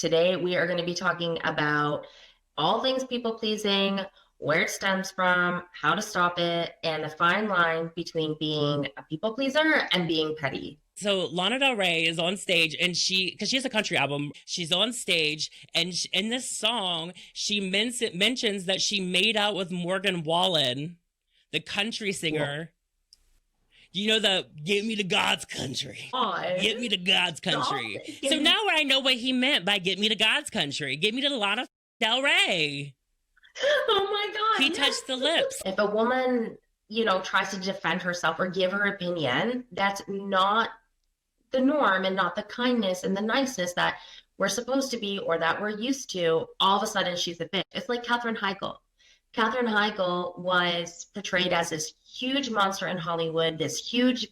Today, we are going to be talking about all things people pleasing, where it stems from, how to stop it, and the fine line between being a people pleaser and being petty. So Lana Del Rey is on stage and because she has a country album, she's on stage and in this song, she mentions that she made out with Morgan Wallen, the country singer. You know the "Get me to God's country." Get me to God's country. So now I know what he meant by "Get me to God's country." Get me to Lana Del Rey. Oh my God. He touched the lips. If a woman, tries to defend herself or give her opinion, that's not the norm and not the kindness and the niceness that we're supposed to be or that we're used to. All of a sudden, she's a bitch. It's like Katherine Heigl. Katherine Heigl was portrayed as this huge monster in Hollywood, this huge,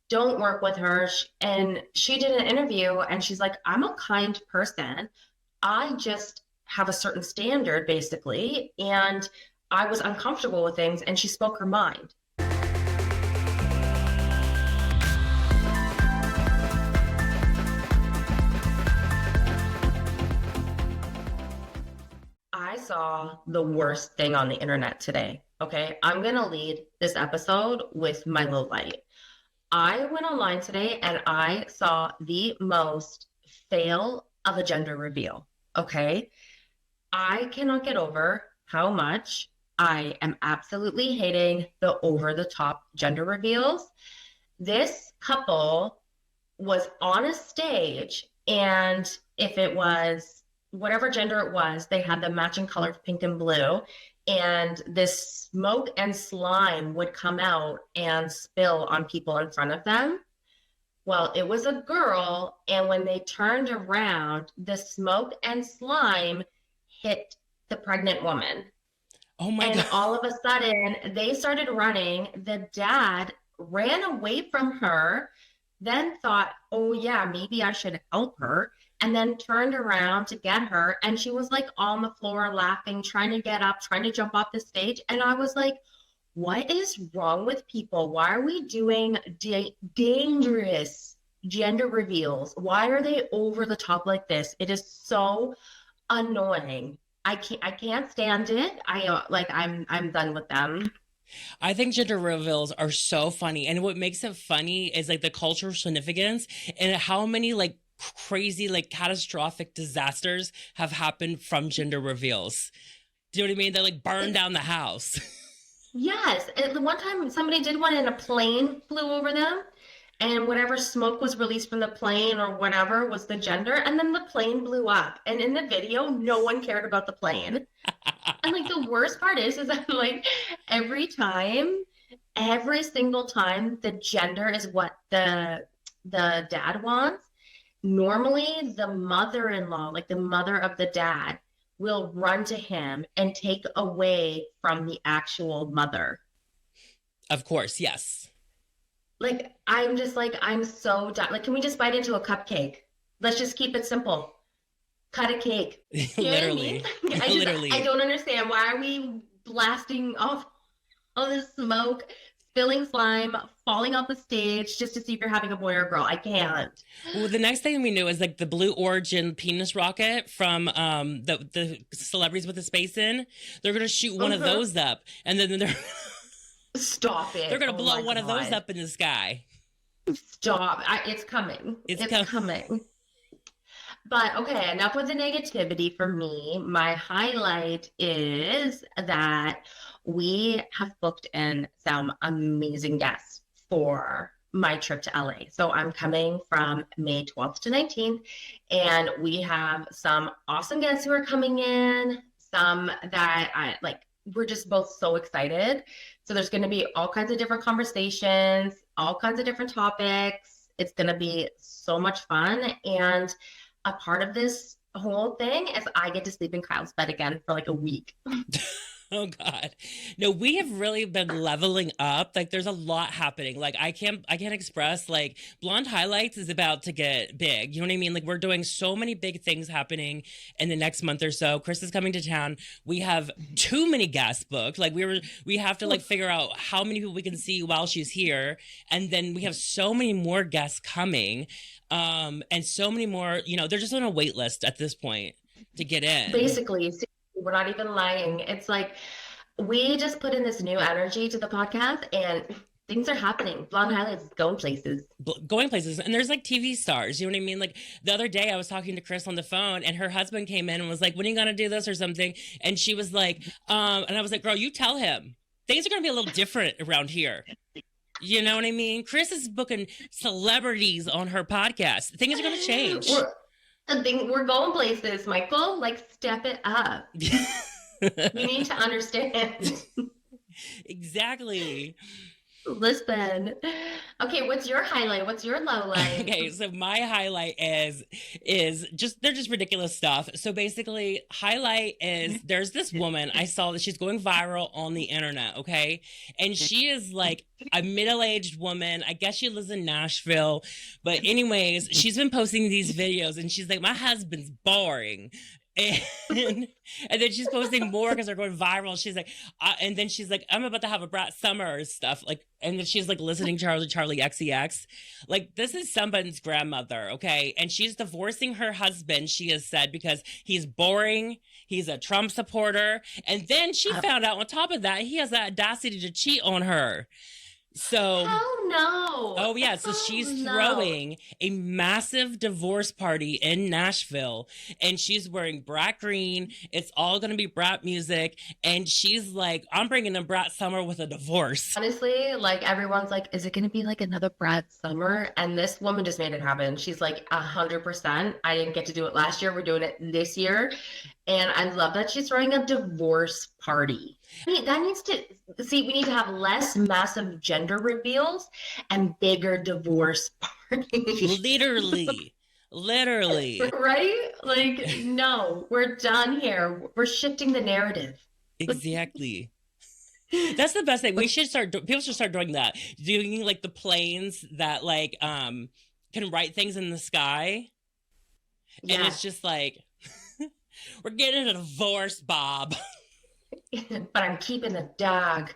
don't work with her. And she did an interview and she's like, I'm a kind person. I just have a certain standard, basically. And I was uncomfortable with things, and she spoke her mind. I saw the worst thing on the internet today. Okay, I'm going to lead this episode with my low light. I went online today and I saw the most fail of a gender reveal. Okay, I cannot get over how much I am absolutely hating the over-the-top gender reveals. This couple was on a stage, and if it was whatever gender it was, they had the matching colors, pink and blue, and this smoke and slime would come out and spill on people in front of them. Well, it was a girl, and when they turned around, the smoke and slime hit the pregnant woman. Oh my God. And all of a sudden, they started running. The dad ran away from her, then thought, oh yeah, maybe I should help her, and then turned around to get her. And she was like on the floor laughing, trying to get up, trying to jump off the stage. And I was like, what is wrong with people? Why are we doing dangerous gender reveals? Why are they over the top like this? It is so annoying. I can't stand it. I'm done with them. I think gender reveals are so funny. And what makes it funny is like the cultural significance and how many like crazy, like catastrophic disasters have happened from gender reveals. Do you know what I mean? They like burn down the house. Yes. And the one time somebody did one and a plane flew over them, and whatever smoke was released from the plane or whatever was the gender, and then the plane blew up. And in the video, no one cared about the plane. And like the worst part is that like every single time the gender is what the dad wants, normally the mother-in-law, like the mother of the dad, will run to him and take away from the actual mother. Of course, yes. Like, I'm just like, I'm so done. Like, can we just bite into a cupcake? Let's just keep it simple. Cut a cake. You know Literally. what I mean? Literally. I don't understand. Why are we blasting off all this smoke, spilling slime, falling off the stage just to see if you're having a boy or a girl? I can't. Well, the next thing we knew is like the Blue Origin penis rocket from the Celebrities with the Space In. They're going to shoot one of those up, and then they're... Stop it. They're going to blow one of those up in the sky. Stop. It's coming. It's coming. But okay, enough with the negativity for me. My highlight is that we have booked in some amazing guests for my trip to LA. So I'm coming from May 12th to 19th, and we have some awesome guests who are coming in, some that we're just both so excited. So there's going to be all kinds of different conversations, all kinds of different topics. It's going to be so much fun. And a part of this whole thing is I get to sleep in Kyle's bed again for like a week. Oh God. No, we have really been leveling up. Like there's a lot happening. Like I can't express like Blonde Highlights is about to get big. You know what I mean? Like we're doing so many big things happening in the next month or so. Kris is coming to town. We have too many guests booked. Like we have to like figure out how many people we can see while she's here. And then we have so many more guests coming. And so many more, they're just on a wait list at this point to get in. Basically, we're not even lying. It's like we just put in this new energy to the podcast and things are happening. Blonde Highlights is going places. Going places. And there's like TV stars. You know what I mean? Like the other day I was talking to Kris on the phone and her husband came in and was like, when are you going to do this or something? And she was like, and I was like, girl, you tell him. Things are going to be a little different around here. You know what I mean? Kris is booking celebrities on her podcast. Things are going to change. We're going places, Michael. Like, step it up. You need to understand. Exactly. Listen. Okay, what's your highlight? What's your low light? Okay, so my highlight is just they're just ridiculous stuff. So basically, highlight is there's this woman I saw that she's going viral on the internet, okay? And she is like a middle-aged woman. I guess she lives in Nashville. But anyways, she's been posting these videos and she's like, my husband's boring. And then she's posting more because they're going viral. She's like, and then she's like, I'm about to have a brat summer or stuff. Like, and then she's like listening to Charlie XCX. Like, this is somebody's grandmother, okay? And she's divorcing her husband, she has said, because he's boring. He's a Trump supporter. And then she found out on top of that, he has the audacity to cheat on her. So, oh no. Oh yeah. So she's throwing a massive divorce party in Nashville and she's wearing brat green. It's all going to be brat music. And she's like, I'm bringing in brat summer with a divorce. Honestly, like everyone's like, is it going to be like another brat summer? And this woman just made it happen. She's like 100%. I didn't get to do it last year. We're doing it this year. And I love that she's throwing a divorce party. I mean, that needs to we need to have less massive gender reveals and bigger divorce parties. Literally. Right? Like, no, we're done here. We're shifting the narrative. Exactly. That's the best thing. People should start doing that. Doing like the planes that like can write things in the sky. Yeah. And it's just like, we're getting a divorce, Bob. But I'm keeping the dog.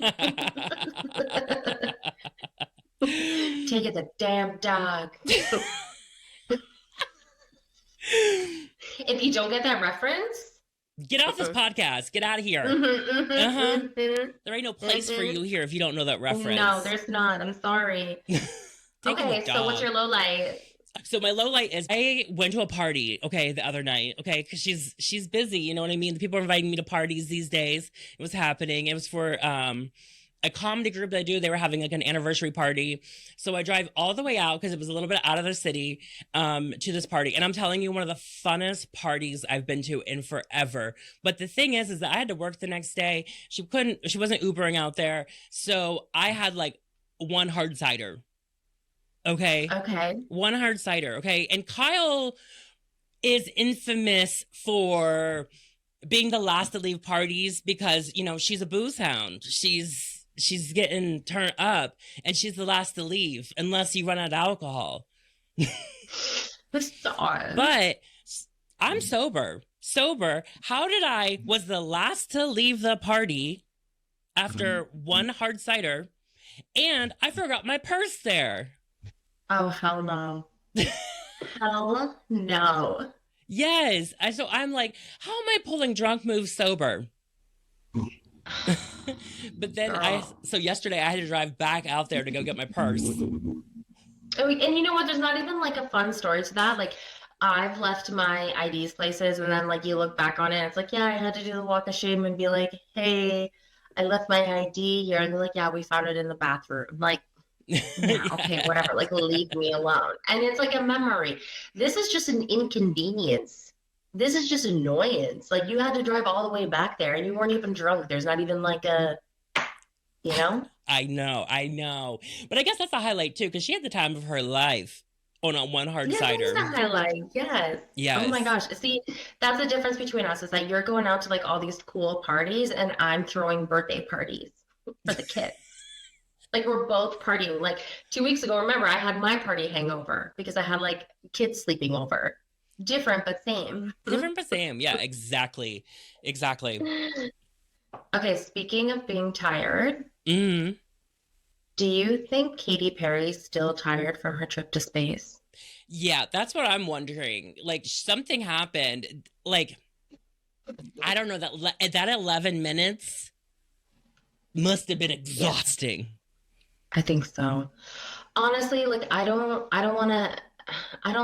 Take it, the damn dog. If you don't get that reference, get off this podcast. Get out of here. There ain't no place for you here if you don't know that reference. No, there's not. I'm sorry. Okay, so what's your low light? So my low light is I went to a party, okay, the other night, okay, because she's busy, you know what I mean? The people are inviting me to parties these days. It was happening. It was for a comedy group that I do. They were having like an anniversary party. So I drive all the way out because it was a little bit out of the city to this party. And I'm telling you, one of the funnest parties I've been to in forever. But the thing is that I had to work the next day. She wasn't Ubering out there. So I had like one hard cider. Okay. One hard cider. Okay. And Kyle is infamous for being the last to leave parties because, she's a booze hound. She's getting turned up and she's the last to leave unless you run out of alcohol. But I'm sober. How did I was the last to leave the party after one hard cider and I forgot my purse there. Oh, hell no. Hell no. Yes. So I'm like, how am I pulling drunk moves sober? But then so yesterday I had to drive back out there to go get my purse. Oh, and you know what? There's not even like a fun story to that. Like I've left my IDs places and then like you look back on it. It's like, yeah, I had to do the walk of shame and be like, hey, I left my ID here. And they're like, yeah, we found it in the bathroom. I'm like, yeah, okay, whatever, like leave me alone. And it's like a memory. This is just an inconvenience. This is just annoyance. Like you had to drive all the way back there and you weren't even drunk. There's not even like a, I know. But I guess that's a highlight too, because she had the time of her life on one hard Yeah, things cider. that I like. Yes. Oh my Yes. gosh. See, that's the difference between us is that you're going out to like all these cool parties and I'm throwing birthday parties for the kids. Like we're both partying. Like 2 weeks ago, remember, I had my party hangover because I had like kids sleeping over. Different but same. Different but same. Yeah, exactly. Exactly. Okay, speaking of being tired, Hmm. do you think Katy Perry's still tired from her trip to space? Yeah, that's what I'm wondering. Like something happened. Like I don't know that 11 minutes must have been exhausting. I think so. Honestly, like I don't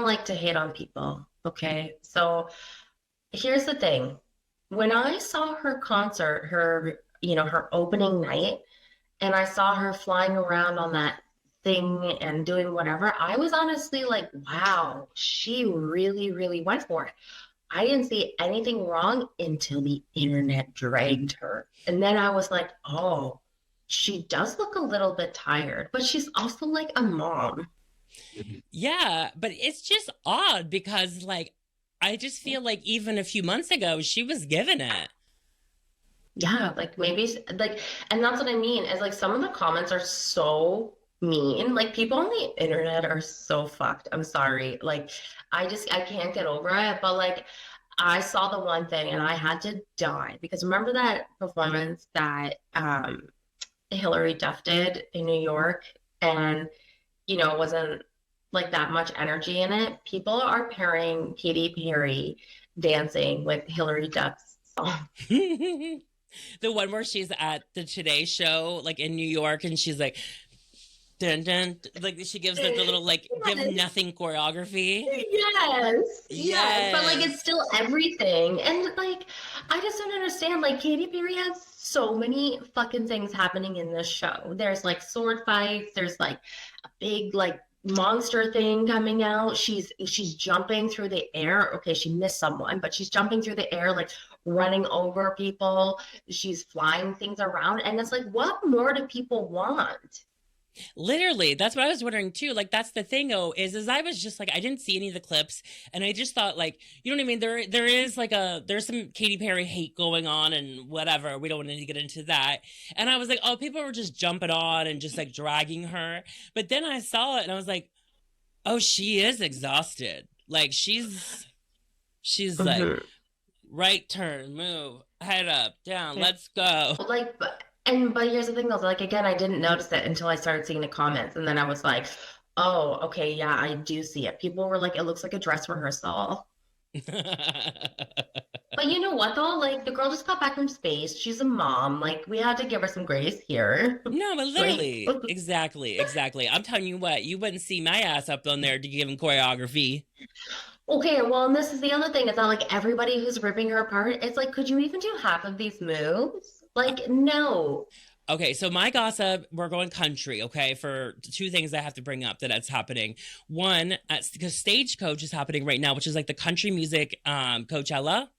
like to hate on people, okay? So here's the thing. When I saw her concert, her opening night, and I saw her flying around on that thing and doing whatever, I was honestly like, wow, she really, really went for it. I didn't see anything wrong until the internet dragged her. And then I was like, oh, she does look a little bit tired, but she's also like a mom. Yeah, but it's just odd because like I just feel like even a few months ago she was giving it. Yeah, like maybe like, and that's what I mean is like some of the comments are so mean. Like people on the internet are so fucked. I'm sorry. Like I can't get over it. But like I saw the one thing and I had to die because remember that performance that Hillary Duff did in New York and it wasn't like that much energy in it. People are pairing Katy Perry dancing with Hillary Duff's song. The one where she's at the Today Show, like in New York, and she's like, dun dun, like she gives the little like give nothing choreography. Yes. Yes. But like Yes. it's still everything. And like I just don't understand. Like Katy Perry has so many fucking things happening in this show. There's like sword fights, there's like a big like monster thing coming out. She's jumping through the air. Okay, she missed someone, but she's jumping through the air, like running over people. She's flying things around. And it's like, what more do people want? Literally, that's what I was wondering too. Like that's the thing, oh, is I was just like I didn't see any of the clips, and I just thought like you know what I mean. There is like there's some Katy Perry hate going on and whatever. We don't need to get into that. And I was like, oh, people were just jumping on and just like dragging her. But then I saw it and I was like, oh, she is exhausted. Like she's like Mhm. right turn, move, head up, down, let's go. Like, but here's the thing though, like again, I didn't notice it until I started seeing the comments, and then I was like, oh, okay, yeah, I do see it. People were like, it looks like a dress rehearsal. But you know what though? Like the girl just got back from space. She's a mom. Like we had to give her some grace here. No, but Like, literally, exactly. I'm telling you what, you wouldn't see my ass up on there to give him choreography. okay, well, and this is the other thing. It's not like everybody who's ripping her apart. It's like, could you even do half of these moves? Like, no. Okay, so my gossip, we're going country, okay, for two things I have to bring up that's happening. One, because Stagecoach is happening right now, which is like the country music Coachella.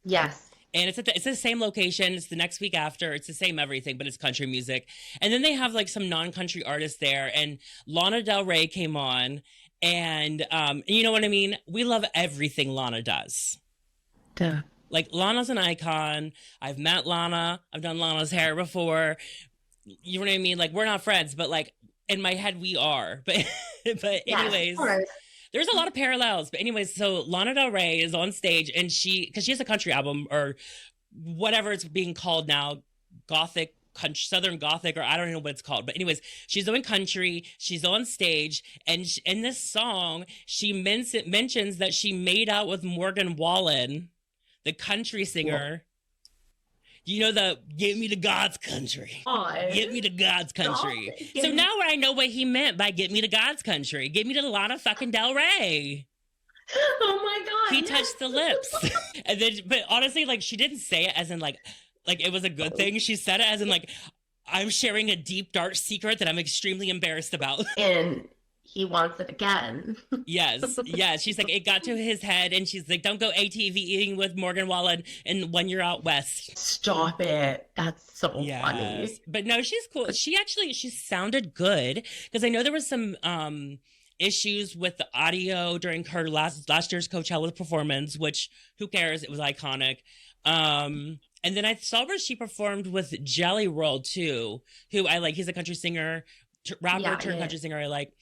Yes. And it's the same location. It's the next week after. It's the same everything, but it's country music. And then they have like some non-country artists there. And Lana Del Rey came on. And you know what I mean? We love everything Lana does. Duh. Like Lana's an icon. I've met Lana. I've done Lana's hair before. You know what I mean? Like we're not friends, but like in my head we are. But Yes, anyways, of course. there's a lot of parallels. But anyways, so Lana Del Rey is on stage and because she has a country album or whatever it's being called now, gothic country, southern gothic, or I don't know what it's called. But anyways, she's doing country. She's on stage, and in this song, she mentions that she made out with Morgan Wallen, the country singer. You know the "Get me to God's country." God. Get me to God's country. Get So me- now I know what he meant by "Get me to God's country." Get me to Lana fucking Del Rey. Oh my God. He yes. touched the lips. And then, but honestly, like she didn't say it as in like it was a good thing. She said it as in like, I'm sharing a deep, dark secret that I'm extremely embarrassed about. And he wants it again. Yes. She's like, it got to his head, and she's like, don't go ATV eating with Morgan Wallen and when you're out west. Stop it. That's so funny. Yes. But no, she's cool. She sounded good because I know there was some issues with the audio during her last year's Coachella performance, which who cares? It was iconic. And then I saw where she performed with Jelly Roll too, who I like. He's a country singer, rapper turned country singer I like.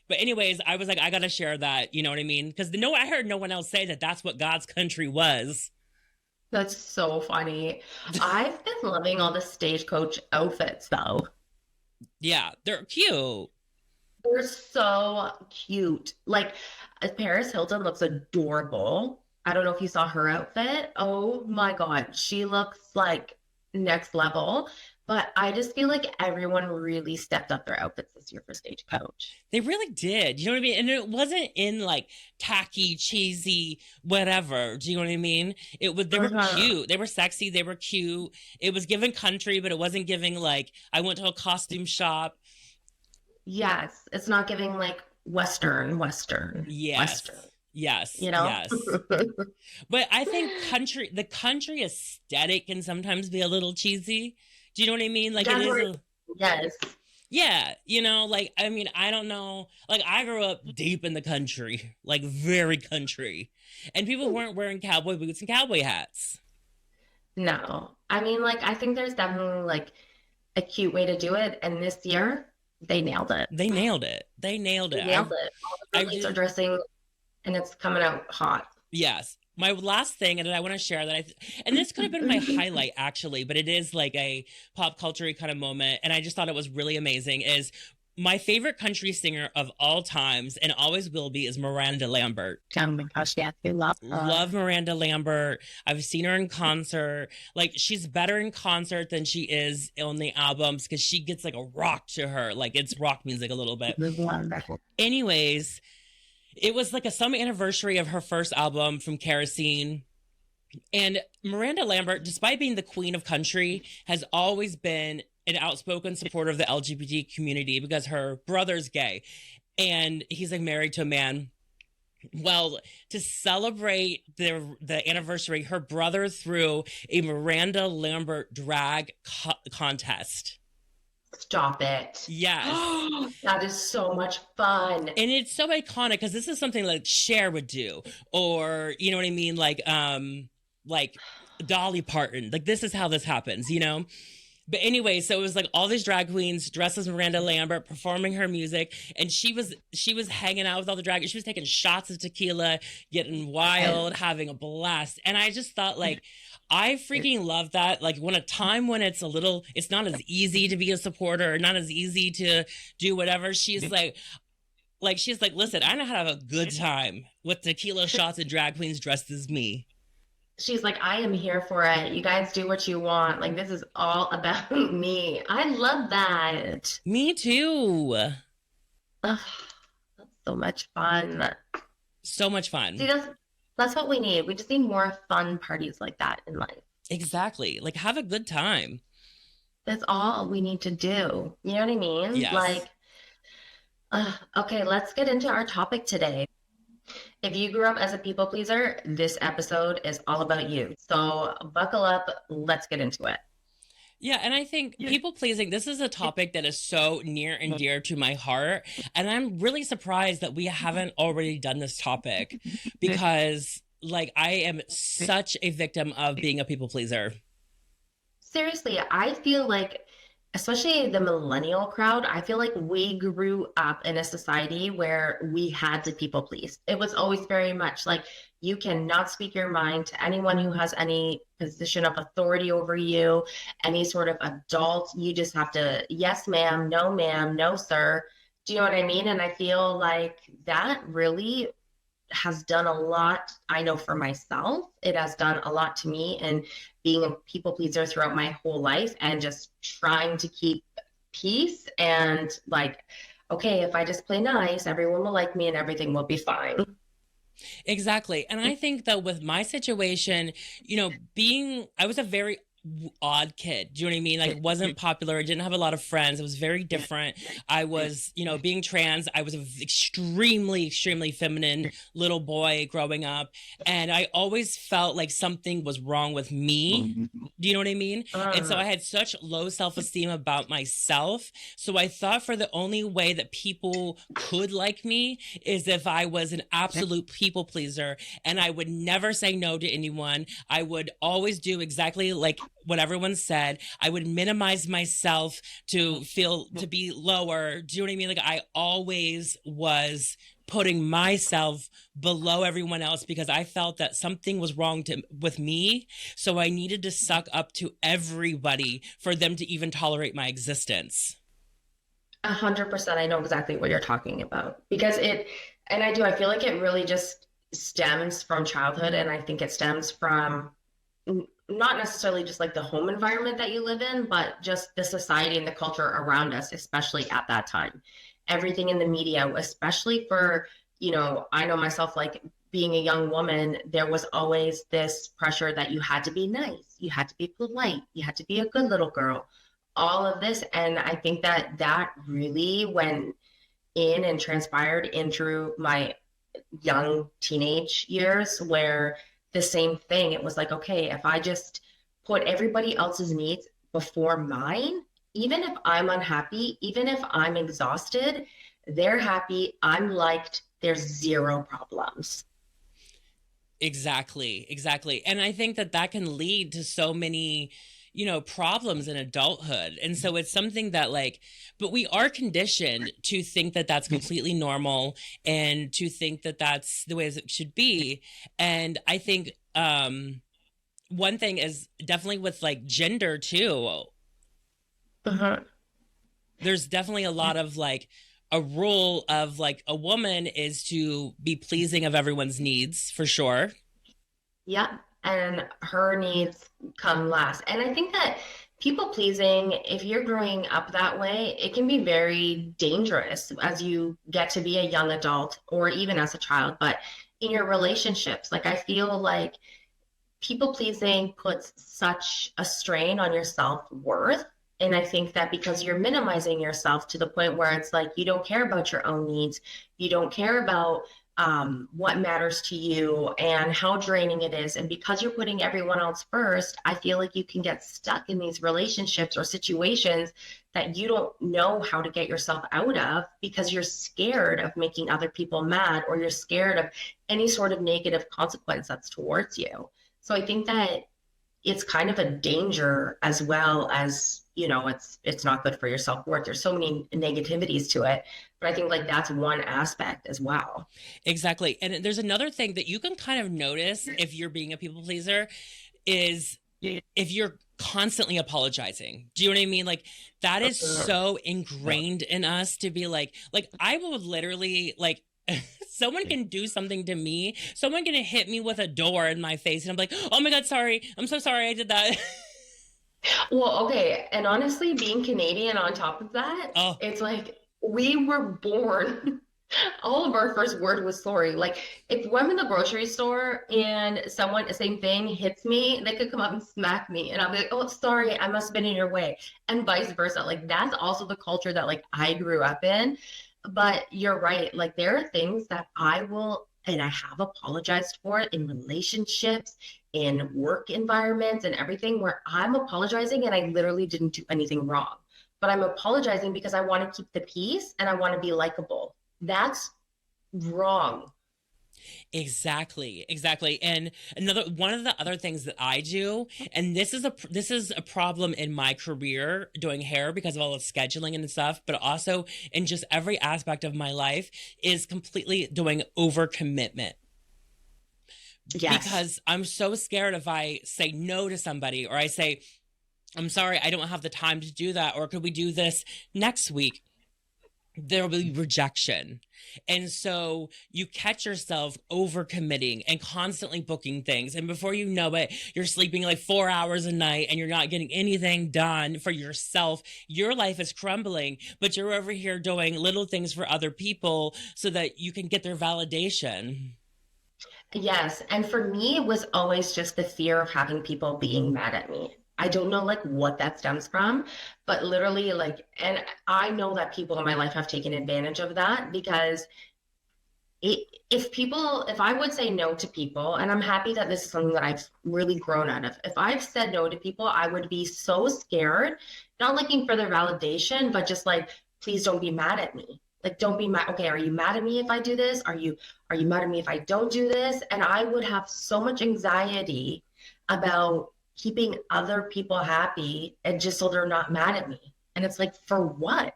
But anyways, I was like, I gotta share that. You know what I mean? Because I heard no one else say that that's what God's country was. That's so funny. I've been loving all the Stagecoach outfits though. Yeah, they're cute. They're so cute. Like Paris Hilton looks adorable. I don't know if you saw her outfit. Oh my God. She looks like next level. But I just feel like everyone really stepped up their outfits this year for Stagecoach. They really did. You know what I mean? And it wasn't in like tacky, cheesy, whatever. Do you know what I mean? They were cute. They were sexy. They were cute. It was giving country, but it wasn't giving like, I went to a costume shop. Yes. It's not giving like Western. Yes. Western. Yes. You know? Yes. But I think the country aesthetic can sometimes be a little cheesy. Do you know what I mean? Like yes. Yeah, you know, like, I mean, I don't know. Like, I grew up deep in the country, like very country. And people weren't wearing cowboy boots and cowboy hats. No. I mean, like, I think there's definitely like a cute way to do it. And this year, they nailed it. They nailed it. They nailed it. All the girlies are dressing and it's coming out hot. Yes. My last thing, and I want to share that, and this could have been my highlight actually, but it is like a pop culture kind of moment, and I just thought it was really amazing, is my favorite country singer of all times, and always will be, is Miranda Lambert. Oh my gosh, yes, I love her. Love Miranda Lambert. I've seen her in concert. Like, she's better in concert than she is on the albums, because she gets like a rock to her. Like, it's rock music a little bit. Wonderful. Anyways, it was like some anniversary of her first album from Kerosene. And Miranda Lambert, despite being the queen of country, has always been an outspoken supporter of the LGBT community because her brother's gay. And he's like married to a man. Well, to celebrate the anniversary, her brother threw a Miranda Lambert drag contest. Stop it. Yes. That is so much fun. And it's so iconic because this is something like Cher would do, or, you know what I mean? Like Dolly Parton. Like, this is how this happens, you know? But anyway, so it was like all these drag queens dressed as Miranda Lambert performing her music. And she was hanging out with all the drag. She was taking shots of tequila, getting wild, having a blast. And I just thought, like, I freaking love that. Like, when it's not as easy to be a supporter, not as easy to do whatever. She's like, listen, I know how to have a good time with tequila shots and drag queens dressed as me. She's like, I am here for it. You guys do what you want. Like, this is all about me. I love that. Me too. Ugh, that's so much fun. So much fun. See, that's what we need. We just need more fun parties like that in life. Exactly. Like, have a good time. That's all we need to do. You know what I mean? Yes. Like, okay, let's get into our topic today. If you grew up as a people pleaser, this episode is all about you. So buckle up. Let's get into it. Yeah, and I think people pleasing, this is a topic that is so near and dear to my heart. And I'm really surprised that we haven't already done this topic because, like, I am such a victim of being a people pleaser. Seriously, I feel like, especially the millennial crowd, I feel like we grew up in a society where we had to people please. It was always very much like, you cannot speak your mind to anyone who has any position of authority over you, any sort of adult. You just have to, yes, ma'am, no, sir. Do you know what I mean? And I feel like that really has done a lot. I know for myself, it has done a lot to me, and being a people pleaser throughout my whole life and just trying to keep peace and like, okay, if I just play nice, everyone will like me and everything will be fine. Exactly. And I think that with my situation, you know, I was a very odd kid. Do you know what I mean? Like, wasn't popular. I didn't have a lot of friends. It was very different. I was, you know, being trans, I was an extremely, extremely feminine little boy growing up. And I always felt like something was wrong with me. Do you know what I mean? And so I had such low self-esteem about myself. So I thought for the only way that people could like me is if I was an absolute people pleaser, and I would never say no to anyone. I would always do exactly like what everyone said. I would minimize myself to be lower. Do you know what I mean? Like, I always was putting myself below everyone else because I felt that something was wrong with me. So I needed to suck up to everybody for them to even tolerate my existence. 100%. I know exactly what you're talking about because I feel like it really just stems from childhood. And I think it stems from not necessarily just like the home environment that you live in, but just the society and the culture around us, especially at that time. Everything in the media, especially for, you know, I know myself, like being a young woman, there was always this pressure that you had to be nice, you had to be polite, you had to be a good little girl, all of this. And I think that really went in and transpired into my young teenage years where the same thing, it was like, okay, if I just put everybody else's needs before mine, even if I'm unhappy, even if I'm exhausted, they're happy, I'm liked, there's zero problems. Exactly. And I think that can lead to so many, you know, problems in adulthood. And so it's something that like, but we are conditioned to think that that's completely normal and to think that that's the way it should be. And I think one thing is definitely with like gender too. Uh-huh. There's definitely a lot of like a rule of like a woman is to be pleasing of everyone's needs for sure. Yeah. And her needs come last. And I think that people pleasing, if you're growing up that way, it can be very dangerous as you get to be a young adult or even as a child. But in your relationships, like I feel like people pleasing puts such a strain on your self-worth. And I think that because you're minimizing yourself to the point where it's like you don't care about your own needs, you don't care about what matters to you and how draining it is. And because you're putting everyone else first, I feel like you can get stuck in these relationships or situations that you don't know how to get yourself out of because you're scared of making other people mad or you're scared of any sort of negative consequence that's towards you. So I think that it's kind of a danger as well as, you know, it's not good for your self-worth. There's so many negativities to it, but I think like that's one aspect as well. Exactly. And there's another thing that you can kind of notice if you're being a people pleaser is if you're constantly apologizing. Do you know what I mean? Like that is so ingrained in us to be like I will literally like someone can do something to me. Someone can hit me with a door in my face and I'm like, oh my God, sorry. I'm so sorry I did that. Well, okay. And honestly, being Canadian on top of that, it's like we were born, all of our first word was sorry. Like if I'm in the grocery store and someone, same thing, hits me, they could come up and smack me. And I'll be like, oh, sorry, I must have been in your way. And vice versa. Like that's also the culture that like I grew up in. But you're right. Like there are things that I will, and I have apologized for in relationships, in work environments and everything where I'm apologizing and I literally didn't do anything wrong. But I'm apologizing because I want to keep the peace and I want to be likable. That's wrong. Exactly. And one of the other things that I do, and this is a problem in my career doing hair because of all the scheduling and stuff, but also in just every aspect of my life is completely doing overcommitment. Yes. Because I'm so scared if I say no to somebody or I say, I'm sorry, I don't have the time to do that, or could we do this next week? There'll be rejection. And so you catch yourself overcommitting and constantly booking things. And before you know it, you're sleeping like 4 hours a night and you're not getting anything done for yourself. Your life is crumbling, but you're over here doing little things for other people so that you can get their validation. Yes. And for me, it was always just the fear of having people being mad at me. I don't know like what that stems from, but literally like, and I know that people in my life have taken advantage of that because if I would say no to people, and I'm happy that this is something that I've really grown out of. If I've said no to people, I would be so scared, not looking for their validation, but just like, please don't be mad at me. Like, don't be mad. Okay, are you mad at me if I do this? Are you mad at me if I don't do this? And I would have so much anxiety about keeping other people happy and just so they're not mad at me. And it's like, for what?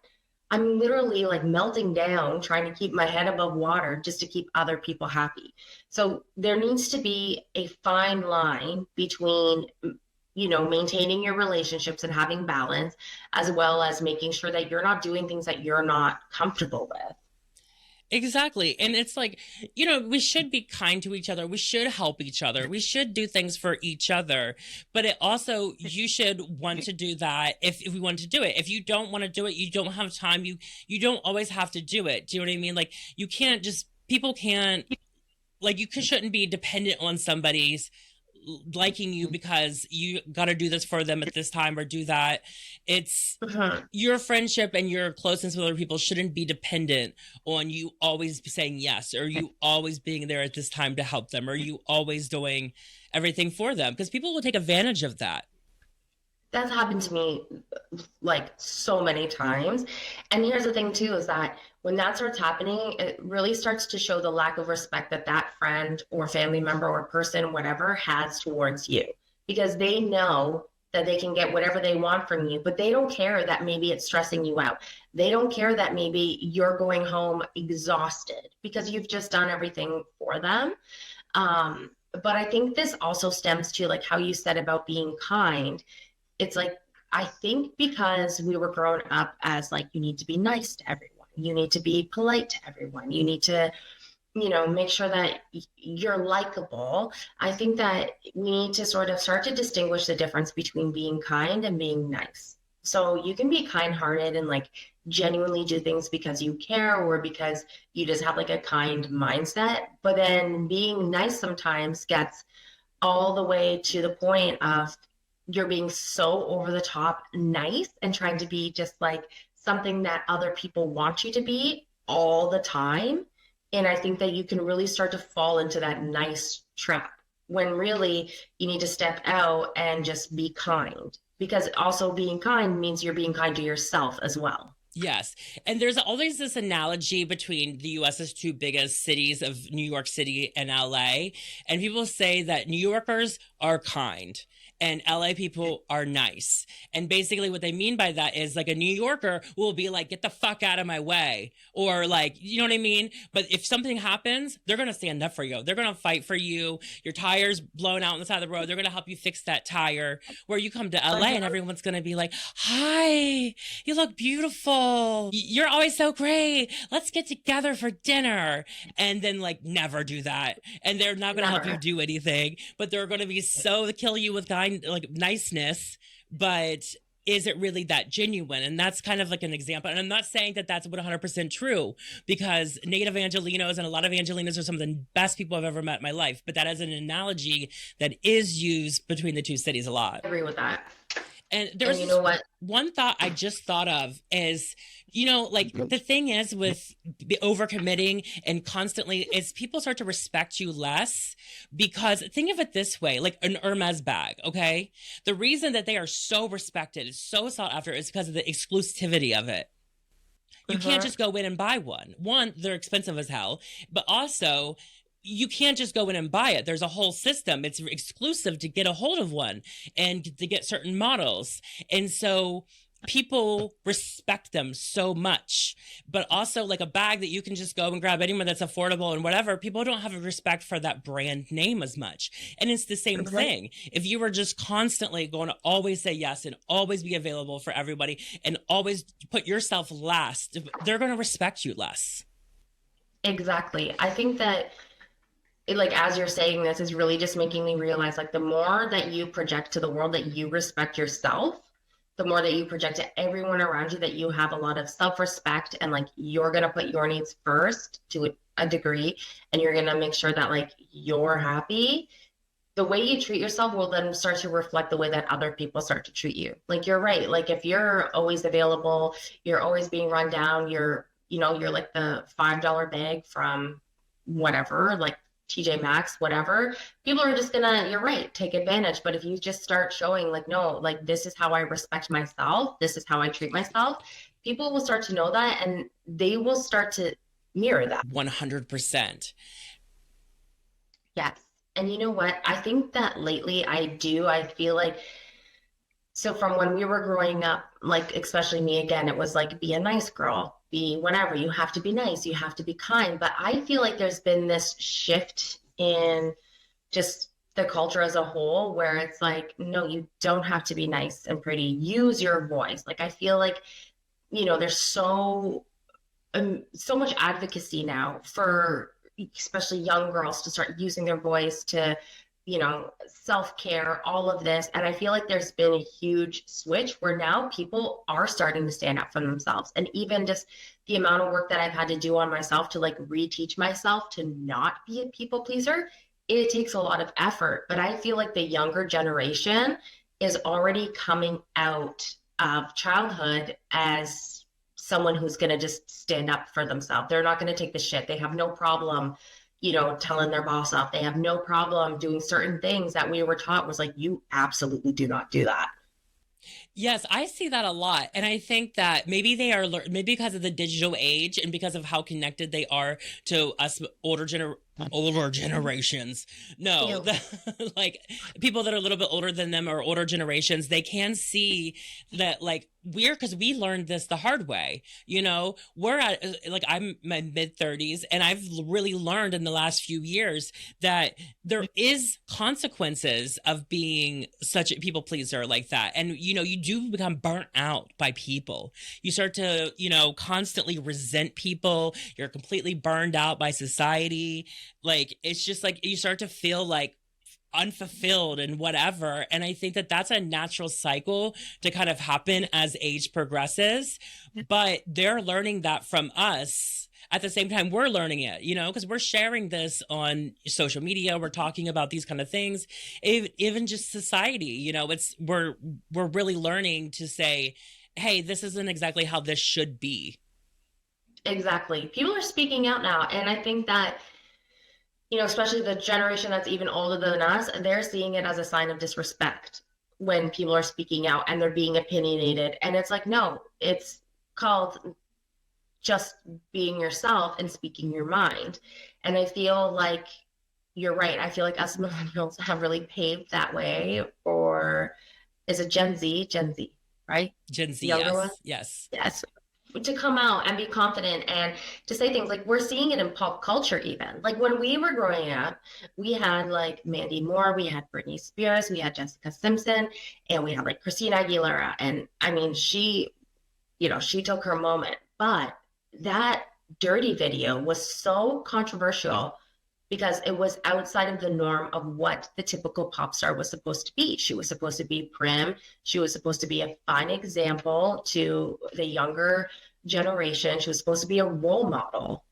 I'm literally like melting down trying to keep my head above water just to keep other people happy. So there needs to be a fine line between, maintaining your relationships and having balance, as well as making sure that you're not doing things that you're not comfortable with. Exactly. And it's like, we should be kind to each other. We should help each other. We should do things for each other. But it also, you should want to do that if we want to do it. If you don't want to do it, you don't have time. You don't always have to do it. Do you know what I mean? Like, you can't just, people can't, like, you shouldn't be dependent on somebody's liking you because you got to do this for them at this time or do that. It's your friendship and your closeness with other people shouldn't be dependent on you always saying yes, or you always being there at this time to help them, or you always doing everything for them, because people will take advantage of that. That's happened to me like so many times. And here's the thing too, is that when that starts happening, it really starts to show the lack of respect that that friend or family member or person, whatever, has towards you, because they know that they can get whatever they want from you, but they don't care that maybe it's stressing you out. They don't care that maybe you're going home exhausted because you've just done everything for them. But I think this also stems to like how you said about being kind. It's like, I think because we were grown up as like, you need to be nice to everyone. You need to be polite to everyone. You need to, make sure that you're likable. I think that we need to sort of start to distinguish the difference between being kind and being nice. So you can be kind-hearted and like genuinely do things because you care or because you just have like a kind mindset. But then being nice sometimes gets all the way to the point of you're being so over the top nice and trying to be just like something that other people want you to be all the time. And I think that you can really start to fall into that nice trap when really you need to step out and just be kind, because also being kind means you're being kind to yourself as well. Yes. And there's always this analogy between the US's two biggest cities of New York City and LA. And people say that New Yorkers are kind and LA people are nice. And basically what they mean by that is like a New Yorker will be like, get the fuck out of my way. Or like, you know what I mean? But if something happens, they're going to stand up for you. They're going to fight for you. Your tire's blown out on the side of the road. They're going to help you fix that tire. Where you come to LA and everyone's going to be like, hi, you look beautiful. You're always so great. Let's get together for dinner. And then like never do that. And they're not going to help you do anything, but they're going to be so kill you with niceness, but is it really that genuine? And that's kind of like an example. And I'm not saying that that's 100% true, because native Angelenos and a lot of Angelenos are some of the best people I've ever met in my life. But that is an analogy that is used between the two cities a lot. I agree with that. And there's one thought I just thought of is, like the thing is with the overcommitting and constantly is people start to respect you less, because think of it this way, like an Hermes bag. Okay. The reason that they are so respected, so sought after, is because of the exclusivity of it. You can't just go in and buy one. One, they're expensive as hell, but also you can't just go in and buy it. There's a whole system. It's exclusive to get a hold of one and to get certain models. And so people respect them so much, but also like a bag that you can just go and grab anywhere that's affordable and whatever. People don't have a respect for that brand name as much. And it's the same thing. If you were just constantly going to always say yes and always be available for everybody and always put yourself last, they're going to respect you less. Exactly. I think that like as you're saying this is really just making me realize like the more that you project to the world that you respect yourself, the more that you project to everyone around you that you have a lot of self-respect and like you're going to put your needs first to a degree, and you're going to make sure that like you're happy, the way you treat yourself will then start to reflect the way that other people start to treat you. Like you're right. Like if you're always available, you're always being run down, you're like the $5 bag from whatever, like TJ Maxx, whatever, people are just gonna, you're right, take advantage. But if you just start showing like, no, like this is how I respect myself, this is how I treat myself, people will start to know that and they will start to mirror that. 100%. Yes. And you know what? I think that lately I feel like, so from when we were growing up, like especially me again, it was like be a nice girl, be whatever, you have to be nice, you have to be kind. But I feel like there's been this shift in just the culture as a whole where it's like, no, you don't have to be nice and pretty. Use your voice. Like I feel like, there's so much advocacy now for especially young girls to start using their voice to, self-care, all of this. And I feel like there's been a huge switch where now people are starting to stand up for themselves. And even just the amount of work that I've had to do on myself to like reteach myself to not be a people pleaser, it takes a lot of effort. But I feel like the younger generation is already coming out of childhood as someone who's going to just stand up for themselves. They're not going to take the shit. They have no problem, telling their boss up. They have no problem doing certain things that we were taught was like, you absolutely do not do that. Yes, I see that a lot. And I think that maybe they are, maybe because of the digital age and because of how connected they are to us older generations. No, like people that are a little bit older than them or older generations, they can see that like because we learned this the hard way. We're at like I'm my mid 30s and I've really learned in the last few years that there is consequences of being such a people pleaser like that. And you do become burnt out by people. You start to constantly resent people. You're completely burned out by society. Like it's just like you start to feel like unfulfilled and whatever. And I think that that's a natural cycle to kind of happen as age progresses. But they're learning that from us. At the same time, we're learning it, because we're sharing this on social media. We're talking about these kind of things, even just society. We're really learning to say, hey, this isn't exactly how this should be. Exactly. People are speaking out now. And I think that, especially the generation that's even older than us, they're seeing it as a sign of disrespect when people are speaking out and they're being opinionated. And it's like, no, it's called just being yourself and speaking your mind. And I feel like you're right. I feel like us millennials have really paved that way. Or is it Gen Z? Gen Z, right? Gen Z, Younger yes. one? Yes. To come out and be confident and to say things like we're seeing it in pop culture even. Like when we were growing up, we had like Mandy Moore, we had Britney Spears, we had Jessica Simpson, and we had like Christina Aguilera. And I mean, she took her moment. But that Dirty video was so controversial because it was outside of the norm of what the typical pop star was supposed to be. She was supposed to be prim. She was supposed to be a fine example to the younger generation. She was supposed to be a role model.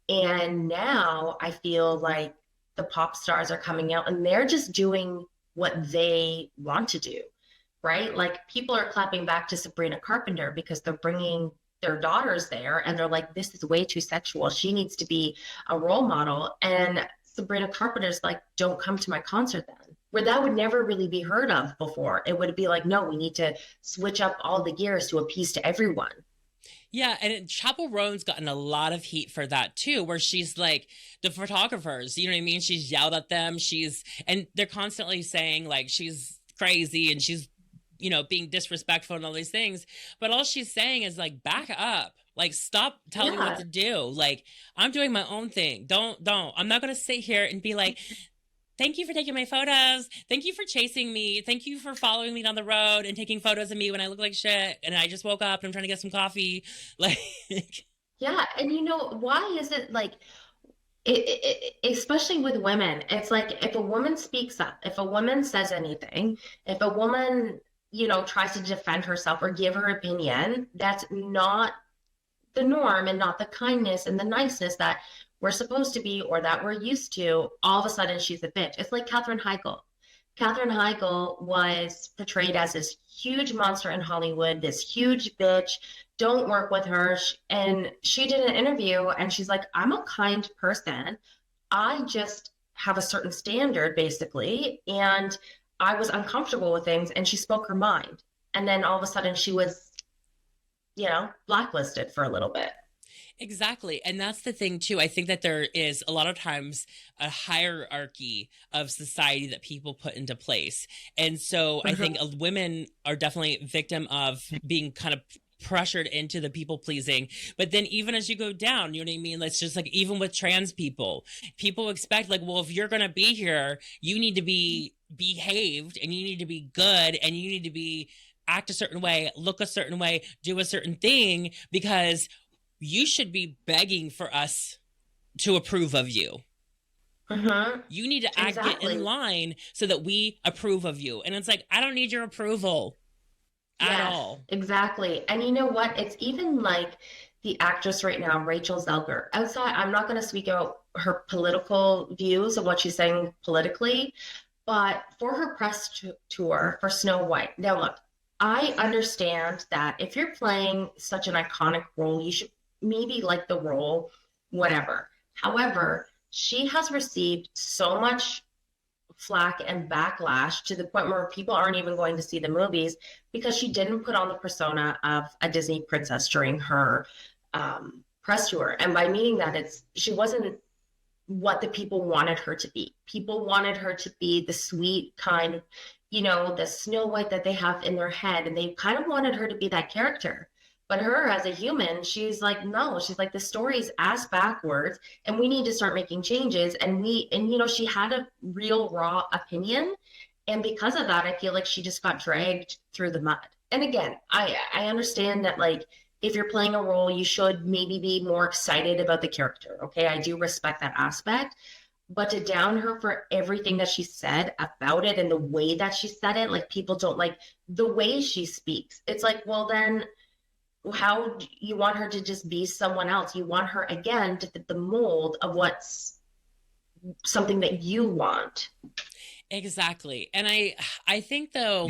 And now I feel like the pop stars are coming out and they're just doing what they want to do, right? Like people are clapping back to Sabrina Carpenter because they're bringing their daughters there and they're like, this is way too sexual. She needs to be a role model. And Sabrina Carpenter's like, don't come to my concert then. Where that would never really be heard of before. It would be like, no, we need to switch up all the gears to appease to everyone. Yeah, and Chappell Roan's gotten a lot of heat for that too, where she's like the photographers, you know what I mean? She's yelled at them. And they're constantly saying like she's crazy and she's being disrespectful and all these things. But all she's saying is like, back up. Like, stop telling me what to do. Like, I'm doing my own thing. Don't. I'm not going to sit here and be like, thank you for taking my photos. Thank you for chasing me. Thank you for following me down the road and taking photos of me when I look like shit. And I just woke up and I'm trying to get some coffee. Like, yeah. And why is it like, especially with women, it's like if a woman speaks up, if a woman says anything, if a woman tries to defend herself or give her opinion, that's not the norm and not the kindness and the niceness that we're supposed to be or that we're used to. All of a sudden she's a bitch. It's like Katherine Heigl. Katherine Heigl was portrayed as this huge monster in Hollywood, this huge bitch. Don't work with her. And she did an interview and she's like, I'm a kind person. I just have a certain standard, basically. And I was uncomfortable with things and she spoke her mind. And then all of a sudden she was, blacklisted for a little bit. Exactly. And that's the thing too. I think that there is a lot of times a hierarchy of society that people put into place. And so I think women are definitely victim of being kind of pressured into the people pleasing. But then even as you go down, you know what I mean? Let's just like, even with trans people expect like, well, if you're going to be here, you need to be behaved and you need to be good and you need to be act a certain way, look a certain way, do a certain thing, because you should be begging for us to approve of you. You need to get in line so that we approve of you. And it's like, I don't need your approval at all. Exactly. And you know what? It's even like the actress right now, Rachel Zelger. Outside, I'm not going to speak out her political views and what she's saying politically, but for her press tour for Snow White. Now, look, I understand that if you're playing such an iconic role, you should maybe like the role, whatever. However, she has received so much flack and backlash to the point where people aren't even going to see the movies because she didn't put on the persona of a Disney princess during her press tour. And by meaning that, she wasn't what the people wanted her to be. People wanted her to be the sweet kind, the Snow White that they have in their head. And they kind of wanted her to be that character. But her as a human, she's like, no, she's like, the story's ass backwards and we need to start making changes. And she had a real raw opinion. And because of that, I feel like she just got dragged through the mud. And again, I understand that, like, if you're playing a role, you should maybe be more excited about the character. Okay. I do respect that aspect, but to down her for everything that she said about it and the way that she said it, like, people don't like the way she speaks. It's like, well, then how do you want her to just be someone else? You want her again to fit the mold of what's something that you want. Exactly. And I think though,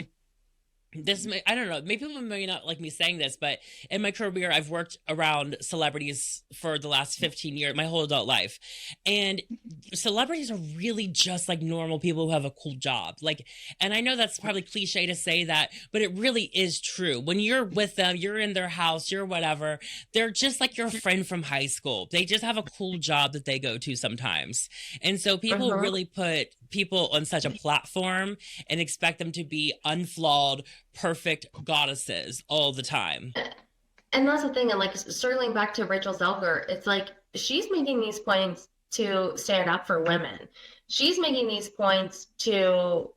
I don't know, maybe people may not like me saying this, but in my career, I've worked around celebrities for the last 15 years, my whole adult life. And celebrities are really just like normal people who have a cool job. Like, and I know that's probably cliche to say that, but it really is true. When you're with them, you're in their house, you're whatever, they're just like your friend from high school. They just have a cool job that they go to sometimes. And so people really put people on such a platform and expect them to be unflawed, perfect goddesses all the time. And that's the thing. And like, circling back to Rachel Zelger, it's like she's making these points to stand up for women. She's making these points to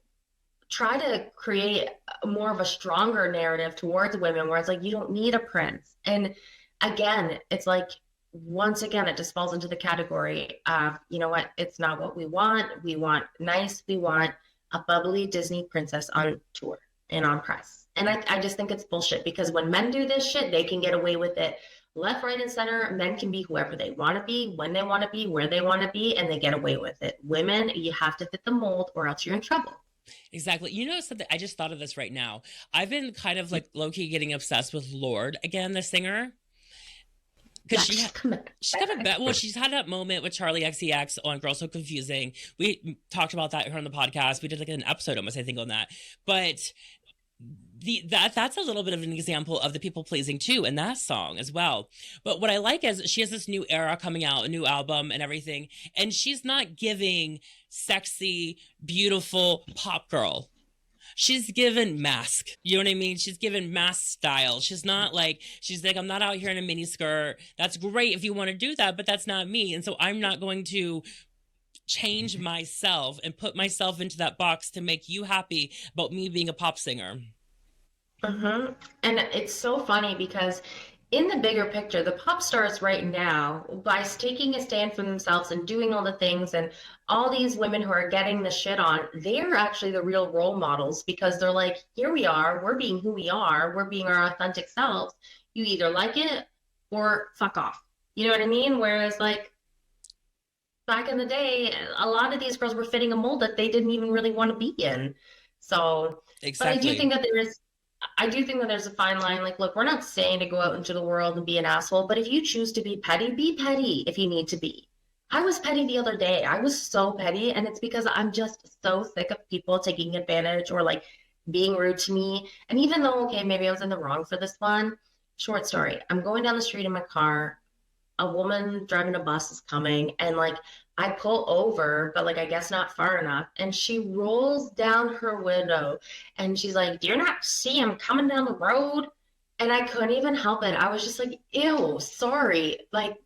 try to create more of a stronger narrative towards women where it's like, you don't need a prince. And again, it's like, once again, it just falls into the category of, you know what, it's not what we want. We want nice. We want a bubbly Disney princess on tour and on press. And I just think it's bullshit, because when men do this shit, they can get away with it left, right, and center. Men can be whoever they want to be, when they want to be, where they want to be, and they get away with it. Women, you have to fit the mold or else you're in trouble. Exactly. You know something? I just thought of this right now. I've been kind of like low-key getting obsessed with Lorde again, the singer. Because she's had that moment with Charlie XCX on Girls So Confusing. We talked about that here on the podcast. We did like an episode almost, I think, on that. But that's a little bit of an example of the people pleasing too in that song as well. But what I like is she has this new era coming out, a new album and everything, and she's not giving sexy, beautiful pop girl. She's given mask. You know what I mean? She's given mask style. She's like, I'm not out here in a mini skirt. That's great if you want to do that, but that's not me. And so I'm not going to change myself and put myself into that box to make you happy about me being a pop singer. And it's so funny because in the bigger picture, the pop stars right now, by taking a stand for themselves and doing all the things, and all these women who are getting the shit on, they're actually the real role models, because they're like, here we are, we're being who we are, we're being our authentic selves. You either like it or fuck off. You know what I mean? Whereas like back in the day, a lot of these girls were fitting a mold that they didn't even really want to be in. So, but I do Exactly. think that I do think that there's a fine line. Like, look, we're not saying to go out into the world and be an asshole, but if you choose to be petty if you need to be. I was petty the other day. I was so petty, and it's because I'm just so sick of people taking advantage or like being rude to me. And even though, okay, maybe I was in the wrong for this one, short story. I'm going down the street in my car. A woman driving a bus is coming, and like I pull over, but like I guess not far enough, and she rolls down her window and she's like, "Do you not see him coming down the road?" And I couldn't even help it. I was just like, "Ew, sorry." Like,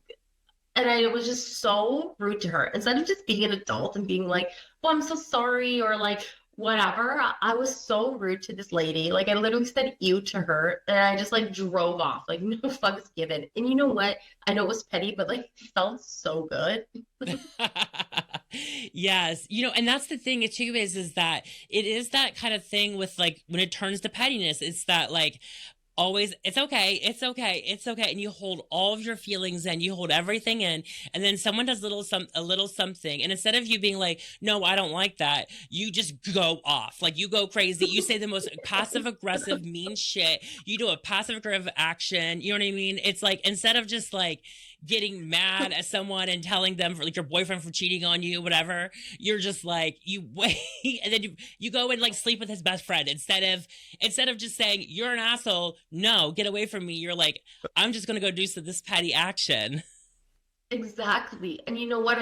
and I was just so rude to her. Instead of just being an adult and being like, "Oh, I'm so sorry," or like whatever, I was so rude to this lady. Like I literally said "you" to her, and I just like drove off, like no fucks given. And you know what? I know it was petty, but like it felt so good. Yes, and that's the thing too, is that it is that kind of thing with like when it turns to pettiness, it's that like always it's okay, it's okay, and you hold all of your feelings in, you hold everything in, and then someone does a little something, and instead of you being like, no, I don't like that, you just go off, like you go crazy, you say the most passive aggressive mean shit, you do a passive aggressive action, you know what I mean? It's like instead of just like getting mad at someone and telling them for like your boyfriend for cheating on you, whatever, you're just like you wait and then you go and like sleep with his best friend instead of just saying you're an asshole, no, get away from me, you're like, I'm just gonna go do this petty action. Exactly. And you know what?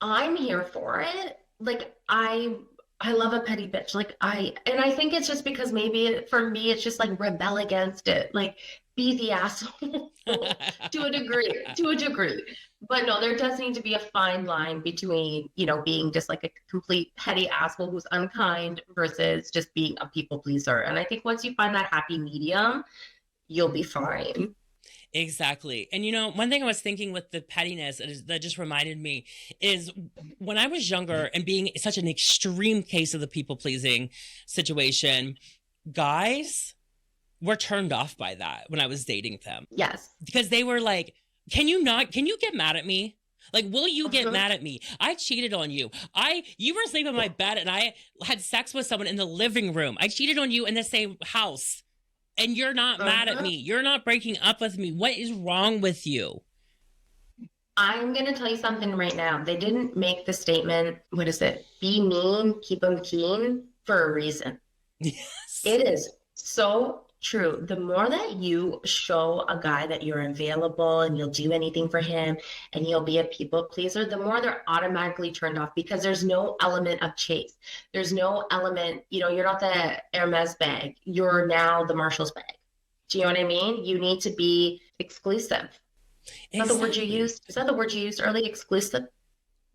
I'm here for it. Like I love a petty bitch. Like I think it's just because maybe for me it's just like rebel against it. Like be the asshole to a degree, to a degree. But no, there does need to be a fine line between, being just like a complete petty asshole who's unkind versus just being a people pleaser. And I think once you find that happy medium, you'll be fine. Exactly. And one thing I was thinking with the pettiness that just reminded me is when I was younger and being such an extreme case of the people pleasing situation, guys were turned off by that when I was dating them. Yes. Because they were like, can you get mad at me? Like, will you get mad at me? I cheated on you. You were asleep in my bed and I had sex with someone in the living room. I cheated on you in the same house. And you're not mad at me. You're not breaking up with me. What is wrong with you? I'm going to tell you something right now. They didn't make the statement, what is it? Be mean, keep them keen for a reason. Yes. It is so true. The more that you show a guy that you're available and you'll do anything for him and you'll be a people pleaser, the more they're automatically turned off because there's no element of chase. There's no element, you're not the Hermes bag. You're now the Marshall's bag. Do you know what I mean? You need to be exclusive. Is that the word you used? Is that the word you used early? Exclusive?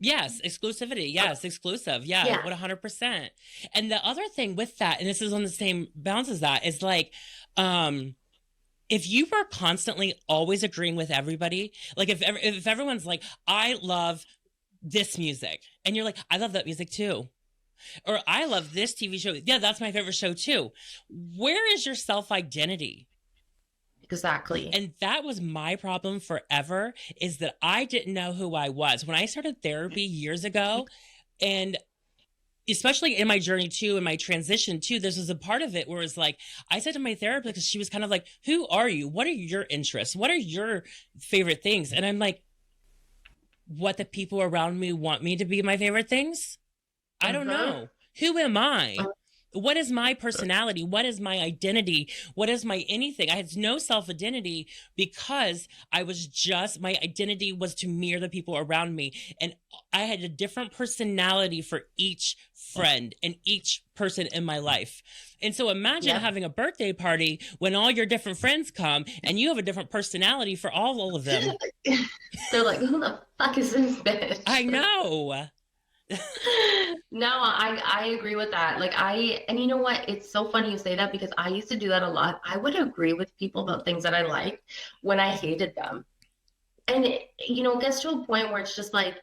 Yes, exclusivity. Yes, exclusive. Yeah, 100%. And the other thing with that, and this is on the same bounds as that, is like, if you were constantly always agreeing with everybody, like if everyone's like, I love this music, and you're like, I love that music too. Or I love this TV show. Yeah, that's my favorite show too. Where is your self-identity? Exactly. And that was my problem forever, is that I didn't know who I was. When I started therapy years ago, and especially in my journey too, in my transition too, this was a part of it where it's like, I said to my therapist, because she was kind of like, who are you? What are your interests? What are your favorite things? And I'm like, what the people around me want me to be my favorite things? I don't know. Who am I? What is my personality? What is my identity? What is my anything? I had no self-identity because my identity was to mirror the people around me. And I had a different personality for each friend and each person in my life. And so imagine having a birthday party when all your different friends come and you have a different personality for all of them. They're like, who the fuck is this bitch? I know. No, I agree with that. And you know what? It's so funny you say that because I used to do that a lot. I would agree with people about things that I liked when I hated them. And it gets to a point where it's just like,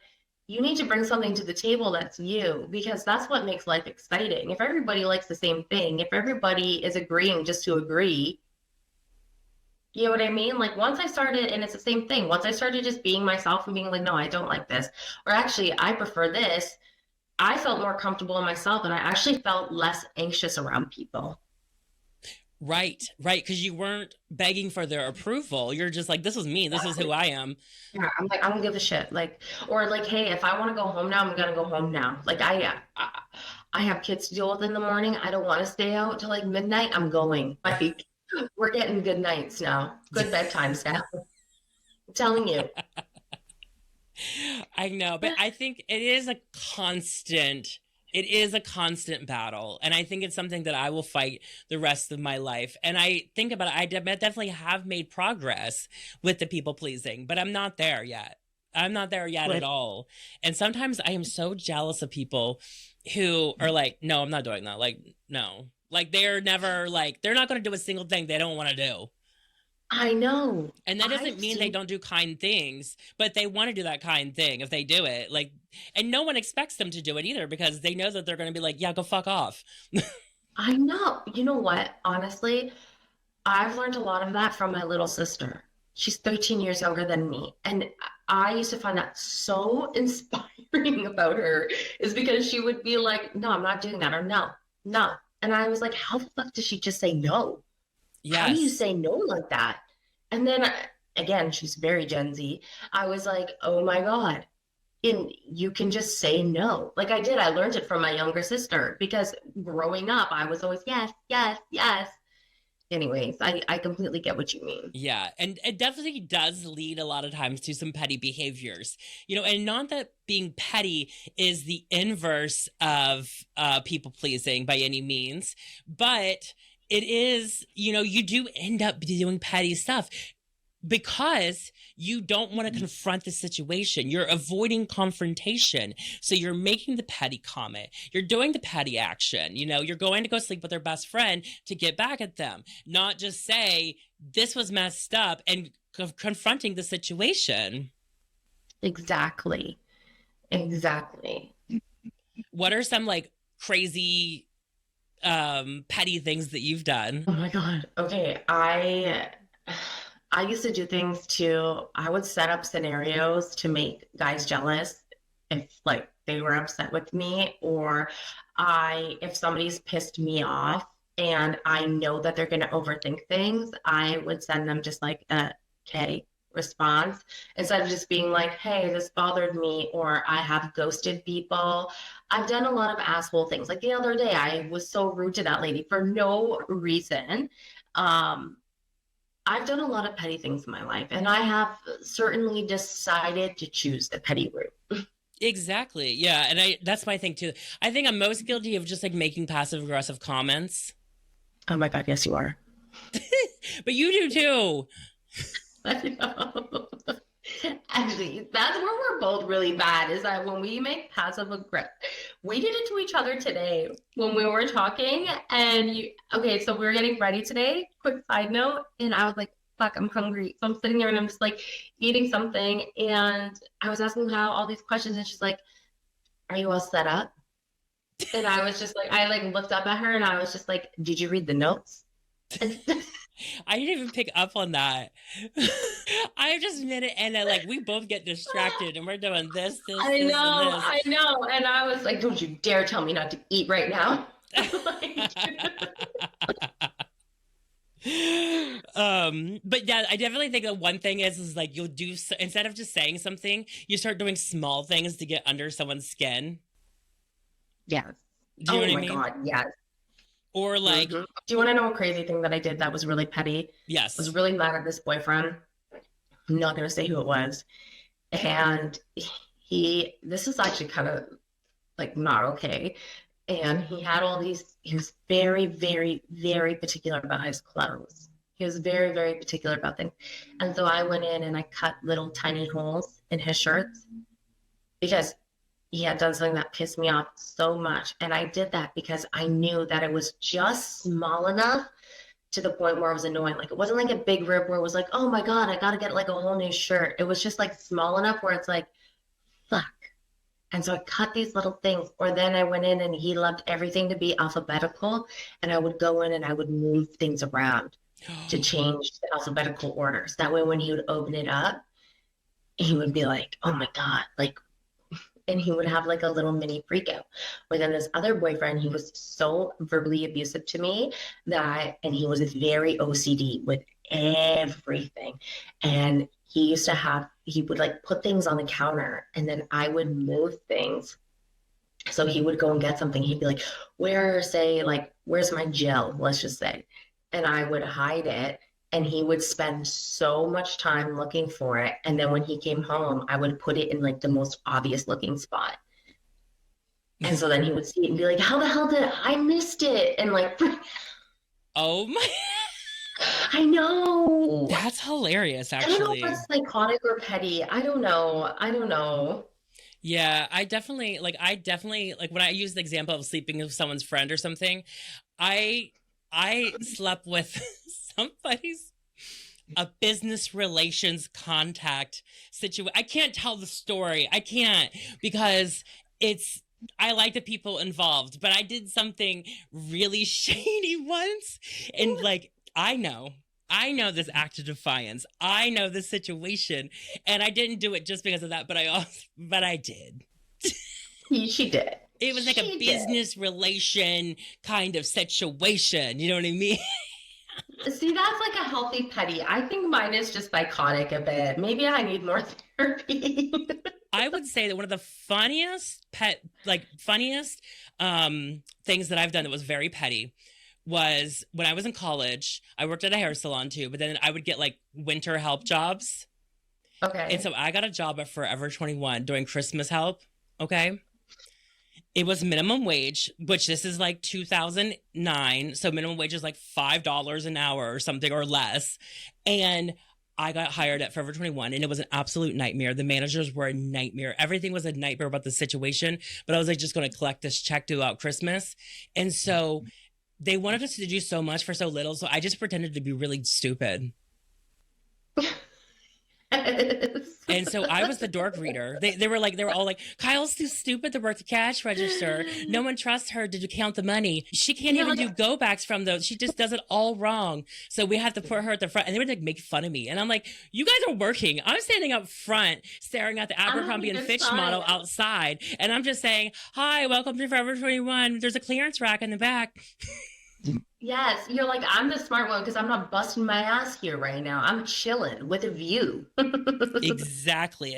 you need to bring something to the table that's you, because that's what makes life exciting. If everybody likes the same thing, if everybody is agreeing just to agree, You know what I mean? Like once I started, and it's the same thing, once I started just being myself and being like, no, I don't like this, or actually, I prefer this, I felt more comfortable in myself and I actually felt less anxious around people. Right, right. Because you weren't begging for their approval. You're just like, this is me. This is who I am. Yeah, I'm like, I don't give a shit. Like, or like, hey, if I want to go home now, I'm gonna go home now. Like, I have kids to deal with in the morning. I don't want to stay out till like midnight. I'm going. Like, we're getting good nights now, good bedtimes now. I'm telling you. I know, but I think it is a constant battle. And I think it's something that I will fight the rest of my life. And I think about it, definitely have made progress with the people pleasing, but I'm not there yet. I'm not there yet at all. And sometimes I am so jealous of people who are like, no, I'm not doing that. Like, no. Like they're never like, they're not going to do a single thing they don't want to do. I know. And that doesn't mean they don't do kind things, but they want to do that kind thing if they do it. Like, and no one expects them to do it either because they know that they're going to be like, yeah, go fuck off. I know. You know what? Honestly, I've learned a lot of that from my little sister. She's 13 years younger than me. And I used to find that so inspiring about her, is because she would be like, no, I'm not doing that, or no, no. And I was like, how the fuck does she just say no? How do you Yes. say no like that? And then again, she's very Gen Z. I was like, oh my God. And you can just say no. Like I did. I learned it from my younger sister because growing up, I was always, yes, yes, yes. Anyways, I completely get what you mean. Yeah. And it definitely does lead a lot of times to some petty behaviors, you know, and not that being petty is the inverse of people pleasing by any means, but it is, you know, you do end up doing petty stuff because you don't want to confront the situation. You're avoiding confrontation. So you're making the petty comment. You're doing the petty action. You know, you're going to go sleep with their best friend to get back at them, not just say, this was messed up and confronting the situation. Exactly. Exactly. What are some like crazy petty things that you've done? Oh my God. Okay. I used to do things to, I would set up scenarios to make guys jealous if like they were upset with me, or if somebody's pissed me off and I know that they're going to overthink things, I would send them just like a K response instead of just being like, hey, this bothered me, or I have ghosted people. I've done a lot of asshole things. Like the other day, I was so rude to that lady for no reason. Um, I've done a lot of petty things in my life, and I have certainly decided to choose the petty route. Exactly. Yeah. And that's my thing too. I think I'm most guilty of just like making passive aggressive comments. Oh my God, yes, you are. But you do too. I know. Actually, that's where we're both really bad, is that when we make passive aggressive, we did it to each other today when we were talking. And okay, so we were getting ready today. Quick side note, and I was like, fuck, I'm hungry. So I'm sitting there and I'm just like eating something. And I was asking her all these questions, and she's like, are you all set up? And I was just like, I like looked up at her and I was just like, did you read the notes? I didn't even pick up on that. I just meant it, and like we both get distracted, and we're doing this, I this, know, and this. I know. And I was like, don't you dare tell me not to eat right now. Like, But yeah, I definitely think that one thing is like you'll do instead of just saying something, you start doing small things to get under someone's skin. yes. Do you know Oh what I my mean? God, yes. Or like, Do you want to know a crazy thing that I did that was really petty? I was yes. really mad at this boyfriend. I'm not going to say who it was. And this is actually kind of like not okay. And he had all these, he was very, very, very particular about his clothes. He was very, very particular about things. And so I went in and I cut little tiny holes in his shirts because he had done something that pissed me off so much. And I did that because I knew that it was just small enough to the point where it was annoying. Like it wasn't like a big rip where it was like, oh my God, I gotta get like a whole new shirt. It was just like small enough where it's like, fuck. And so I cut these little things, or then I went in and he loved everything to be alphabetical. And I would go in and I would move things around. to change the alphabetical orders. That way, when he would open it up, he would be like, oh my God, like, and he would have like a little mini freak out. But then this other boyfriend, he was so verbally abusive to me that, and he was very OCD with everything. And he would like put things on the counter and then I would move things. So he would go and get something. He'd be like, where's my gel? Let's just say. And I would hide it. And he would spend so much time looking for it. And then when he came home, I would put it in like the most obvious looking spot. And so then he would see it and be like, how the hell did I missed it? And like, Oh my, I know. that's hilarious, I don't know actually. if that's psychotic or petty. I don't know. I don't know. Yeah, I definitely like when I use the example of sleeping with someone's friend or something, I slept with somebody's a business relations contact situation. I can't tell the story. I can't because I like the people involved, but I did something really shady once. And like, I know this act of defiance. I know this situation. And I didn't do it just because of that, but I did. She did. It was like a She did. business relation kind of situation. You know what I mean? See, that's like a healthy petty. I think mine is just psychotic a bit. Maybe I need more therapy. I would say that one of the funniest things that I've done that was very petty was when I was in college. I worked at a hair salon too, but then I would get like winter help jobs. Okay. And so I got a job at Forever 21 doing Christmas help. Okay. It was minimum wage, which this is like 2009. So minimum wage is like $5 an hour or something or less. And I got hired at Forever 21 and it was an absolute nightmare. The managers were a nightmare. Everything was a nightmare about the situation. But I was like, just going to collect this check throughout Christmas. And so they wanted us to do so much for so little. So I just pretended to be really stupid. And so I was the door greeter. They were all like, Kyle's too stupid to work the cash register. No one trusts her to count the money. She can't even do go backs from those. She just does it all wrong. So we have to put her at the front. And they would like make fun of me. And I'm like, you guys are working. I'm standing up front staring at the Abercrombie and Fitch model outside. And I'm just saying, hi, welcome to Forever 21. There's a clearance rack in the back. Yes, you're like, I'm the smart one because I'm not busting my ass here right now. I'm chilling with a view. Exactly.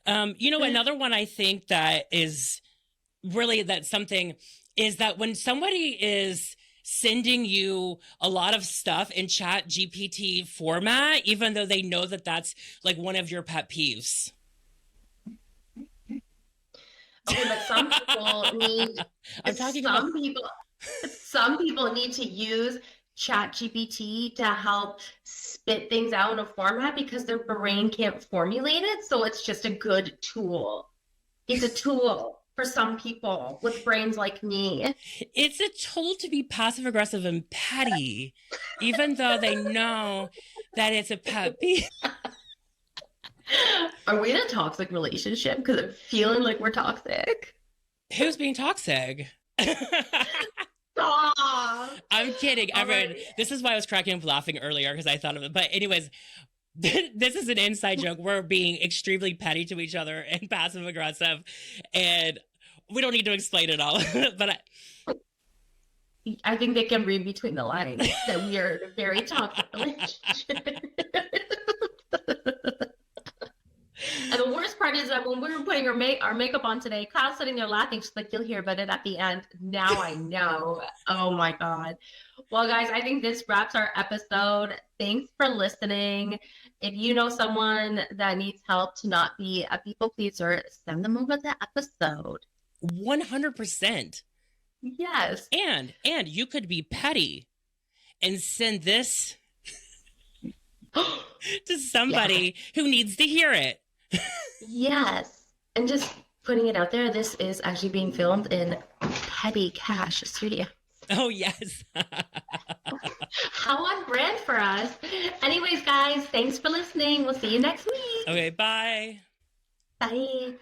Another one I think that is really something is that when somebody is sending you a lot of stuff in Chat GPT format, even though they know that that's like one of your pet peeves. Okay, but some people need. Some people need to use Chat GPT to help spit things out in a format because their brain can't formulate it. So it's just a good tool. It's a tool for some people with brains like me. It's a tool to be passive aggressive and petty, even though they know that it's a pet peeve. Are we in a toxic relationship? Because I'm feeling like we're toxic. Who's being toxic? Stop. I'm kidding. Everyone, Right. This is why I was cracking up laughing earlier because I thought of it. But anyways, this is an inside joke. We're being extremely petty to each other and passive aggressive. And we don't need to explain it all. But I think they can read between the lines that we are in a very toxic relationship. And the worst part is that when we were putting our makeup on today, Kyle's sitting there laughing. She's like, you'll hear about it at the end. Now I know. Oh my God. Well, guys, I think this wraps our episode. Thanks for listening. If you know someone that needs help to not be a people pleaser, send them over the episode. 100%. Yes. And you could be petty and send this to somebody who needs to hear it. Yes. And just putting it out there, this is actually being filmed in Petty Cash Studio. Oh, yes. How on brand for us. Anyways, guys, thanks for listening. We'll see you next week. Okay, bye. Bye.